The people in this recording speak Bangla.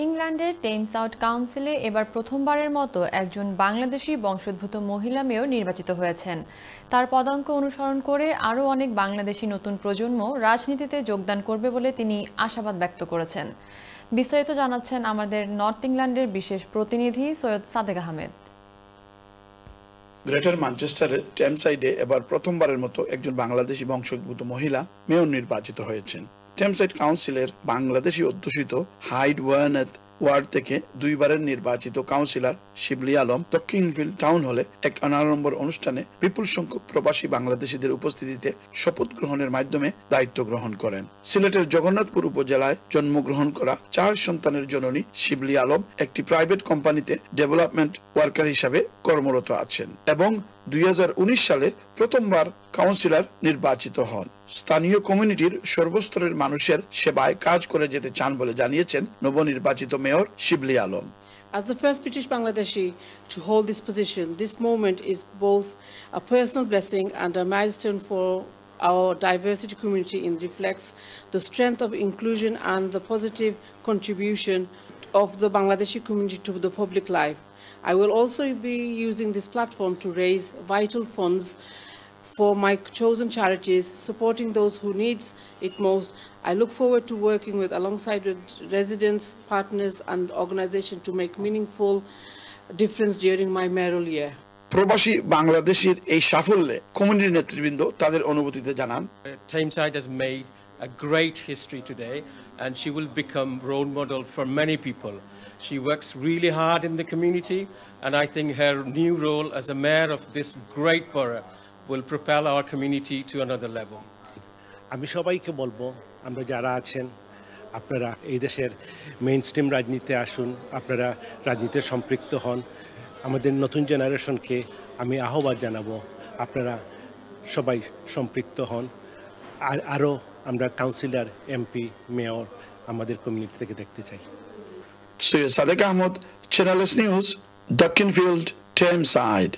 ইংল্যান্ডের টেমস আউট কাউন্সিলে এবার প্রথমবারের মতো একজন বাংলাদেশি বংশোদ্ভূত মহিলা মেয়র নির্বাচিত হয়েছেন। তার পদাঙ্ক অনুসরণ করে আরও অনেক বাংলাদেশি নতুন প্রজন্ম রাজনীতিতে যোগদান করবে বলে তিনি আশাবাদ ব্যক্ত করেছেন। বিস্তারিত জানাচ্ছেন আমাদের নর্থ ইংল্যান্ডের বিশেষ প্রতিনিধি সৈয়দ সাদেক আহমেদ। গ্রেটার ম্যানচেস্টারের টেমসাইডে এবার প্রথমবারের মতো একজন বাংলাদেশি বংশোদ্ভূত মহিলা মেয়র নির্বাচিত হয়েছেন। টেমসাইড কাউন্সিলের বাংলাদেশি অধ্যুষিত হাইড ওয়ার্নেথ ওয়ার্ড থেকে দুইবারের নির্বাচিত কাউন্সিলর শিবলি আলম দক্ষিণফিল্ড টাউন হলে এক অনাড়ম্বর অনুষ্ঠানে বিপুল সংখ্যক প্রবাসী বাংলাদেশিদের উপস্থিতিতে শপথ গ্রহণের মাধ্যমে দায়িত্ব গ্রহণ করেন। সিলেটের জগন্নাথপুর উপজেলায় জন্মগ্রহণ করা 4 সন্তানের জননী শিবলি আলম একটি প্রাইভেট কোম্পানিতে ডেভেলপমেন্ট ওয়ার্কার হিসাবে কর্মরত আছেন এবং 2019 সালে প্রথমবার কাউন্সিলর নির্বাচিত হন। স্থানীয় কমিউনিটির সর্বস্তরের মানুষের সেবায় কাজ করে যেতে চান বলে জানিয়েছেন নবনির্বাচিত mayor Shibli Alam. As the first British Bangladeshi to hold this position, this moment is both a personal blessing and a milestone for our diversity community and reflects the strength of inclusion and the positive contribution of the Bangladeshi community to the public life. I will also be using this platform to raise vital funds for my chosen charities, supporting those who need it most. I look forward to working alongside residents, partners and organizations to make meaningful difference during my mayoral year. প্রবাসী বাংলাদেশীর এই সাফল্যে কমিউনিটি নেতৃবৃন্দ তাদের অনুভূতিতে জানান, Tameside has made a great history today and she will become role model for many people. She works really hard in the community and I think her new role as a mayor of this great borough will propel our community to another level. আমি সবাইকে বলবো, আমরা যারা আছেন আপনারা এই দেশের মেইনস্ট্রিম রাজনীতিতে আসুন, আপনারা রাজনীতিতে সম্পৃক্ত হন। আমাদের নতুন জেনারেশনকে আমি আহ্বান জানাবো আপনারা সবাই সম্পৃক্ত হন। আরও আমরা কাউন্সিলর, এমপি, মেয়র আমাদের কমিউনিটি থেকে দেখতে চাই। Syed Sadek Ahmed, channel S news, Dukinfield, টেমসাইড।